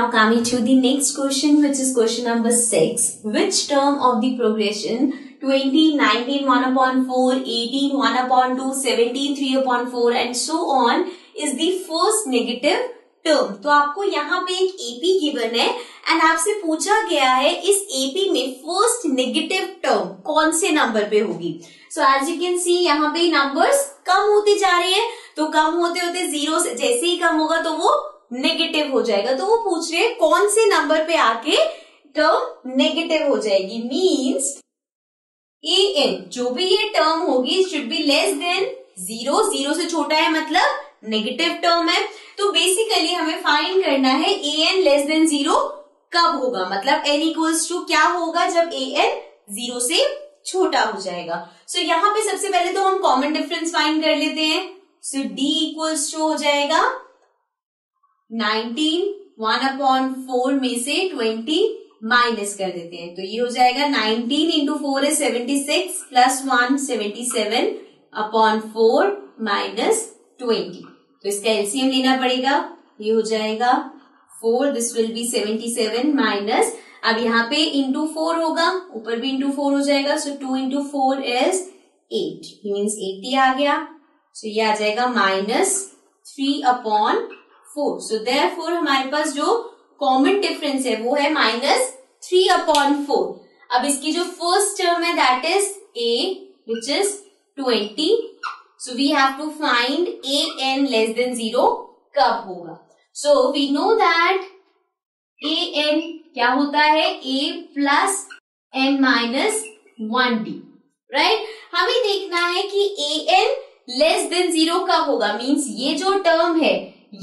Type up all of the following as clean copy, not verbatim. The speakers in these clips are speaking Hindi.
Now coming to the next question, which is question number 6. Which term of the progression 20, 19, 1 upon 4, 18, 1 upon 2, 17, 3 upon 4 and so on is the first negative term? तो आपको यहाँ पे एक AP गिवन है एंड आपसे पूछा गया है इस AP में फर्स्ट नेगेटिव टर्म कौन से नंबर पे होगी. So as you can see यहाँ पे नंबर्स कम होते जा रहे हैं, तो कम होते होते 0 से जैसे ही कम होगा तो वो नेगेटिव हो जाएगा. तो वो पूछ रहे हैं कौन से नंबर पे आके टर्म नेगेटिव हो जाएगी. मीन्स an जो भी ये टर्म होगी शुड बी लेस देन 0. 0 से छोटा है मतलब नेगेटिव टर्म है. तो बेसिकली हमें फाइंड करना है an लेस देन 0 कब होगा, मतलब n इक्वल्स टू क्या होगा जब an 0 से छोटा हो जाएगा. सो यहाँ पे सबसे पहले तो हम कॉमन डिफरेंस फाइंड कर लेते हैं. सो d इक्वल्स टू हो जाएगा 19, 1 अपॉन 4 में से 20 माइनस कर देते हैं. तो ये हो जाएगा 19 इंटू 4 है 76 प्लस 1 77 अपॉन 4 माइनस 20. तो इसका एलसीएम लेना पड़ेगा. ये हो जाएगा 4, दिस विल बी 77 माइनस, अब यहाँ पे इंटू 4 होगा, ऊपर भी इंटू 4 हो जाएगा. सो 2 इंटू 4 इज 8, मीन्स 80 आ गया. सो ये आ जाएगा माइनस 3 अपॉन 4. सो देयरफॉर हमारे पास जो कॉमन डिफरेंस है वो है माइनस 3 अपॉन 4. अब इसकी जो फर्स्ट टर्म है that is a which is 20. So we have to find an less than 0 कब होगा. So we know that an क्या होता है a plus n minus 1d, right. हमें देखना है कि an लेस देन 0 कब होगा. मीन्स ये जो टर्म है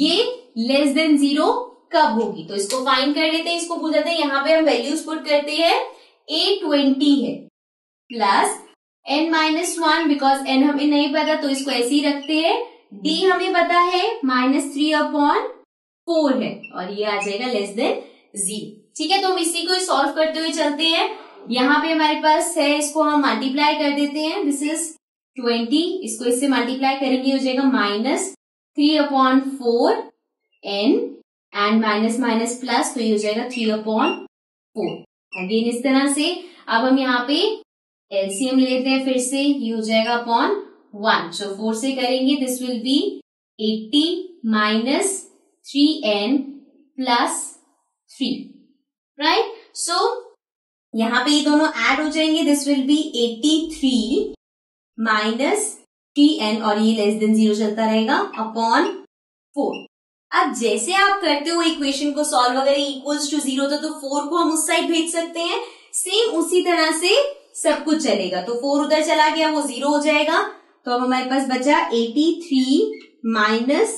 ये लेस देन 0 कब होगी. तो इसको फाइंड कर लेते हैं, इसको पूछते हैं. यहाँ पे हम वैल्यूज पुट करते हैं. a 20 है plus n minus 1, because n हमें नहीं पता तो इसको ऐसे ही रखते हैं. d हमें पता है माइनस 3 अपॉन 4 है और ये आ जाएगा लेस देन 0. ठीक है, तो हम इसी को सॉल्व करते हुए चलते हैं. यहाँ पे हमारे पास है, इसको हम मल्टीप्लाई कर देते हैं. दिस इज 20, इसको इससे मल्टीप्लाई करेंगे हो जाएगा minus 3 upon 4 n and minus minus plus, तो ये हो जाएगा 3 अपॉन 4. अगेन इस तरह से अब हम यहाँ पे एलसीएम लेते हैं फिर से. ये हो जाएगा अपॉन 1. सो 4 से करेंगे, this will be 80 minus 3n plus 3, right. So यहाँ पे ये दोनों ऐड हो जाएंगे. This will B 83 minus 3n और ये लेस देन 0 चलता रहेगा अपॉन 4. अब जैसे आप करते हो इक्वेशन को सॉल्व, अगर इक्वल्स टू 0 तो 4 को हम उस साइड भेज सकते हैं. सेम उसी तरह से सब कुछ चलेगा. तो 4 उधर चला गया, वो 0 हो जाएगा. तो अब हमारे पास बचा 83 minus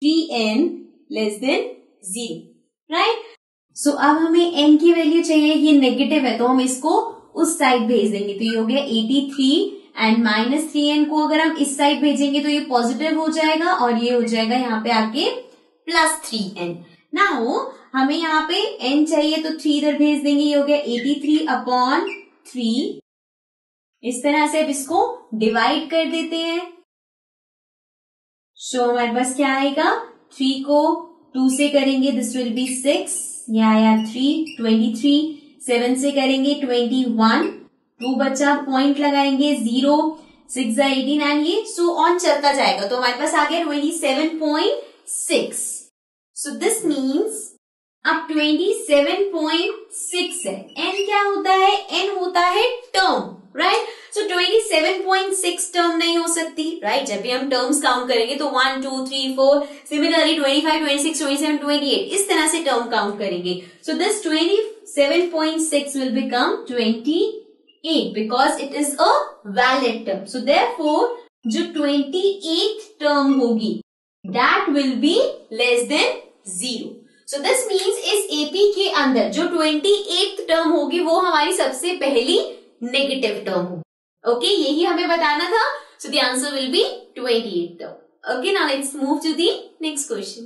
3n less than 0, right. So अब हमें n की वैल्यू चाहिए, ये नेगेटिव है तो हम इसको उस साइड भेज देंगे. तो ये हो गया 83 एंड माइनस 3n को अगर हम इस साइड भेजेंगे तो ये पॉजिटिव हो जाएगा और ये हो जाएगा यहाँ पे आके प्लस 3n. नाउ हमें यहाँ पे n चाहिए तो 3 इधर भेज देंगे. ये हो गया 83 अपॉन 3. इस तरह से अब इसको डिवाइड कर देते हैं. सो हमारे पास क्या आएगा, 3 को 2 से करेंगे, दिस विल बी 6. ये आया 3. 23 7 से करेंगे 21. 2 बचा, पॉइंट लगाएंगे 0. 6 18 एंड ये सो ऑन चलता जाएगा. तो हमारे पास आ गया 27.6. सो दिस मीन्स अब 27.6 है. n क्या होता है, n होता है टर्म, राइट. सो 27.6 टर्म नहीं हो सकती, राइट. जब भी हम टर्म्स काउंट करेंगे तो 1 2 3 4 सिमिलरली 25 26 27 28 इस तरह से टर्म काउंट करेंगे. So this 27.6 will become 28 because it is a valid term. So therefore जो 28th टर्म होगी that will be less than 0. So this means इस एपी के अंदर जो 28th टर्म होगी वो हमारी सबसे पहली नेगेटिव टर्म होगी. ओके, यही हमें बताना था. So the answer will be 28th term. Okay, now let's move to the next question.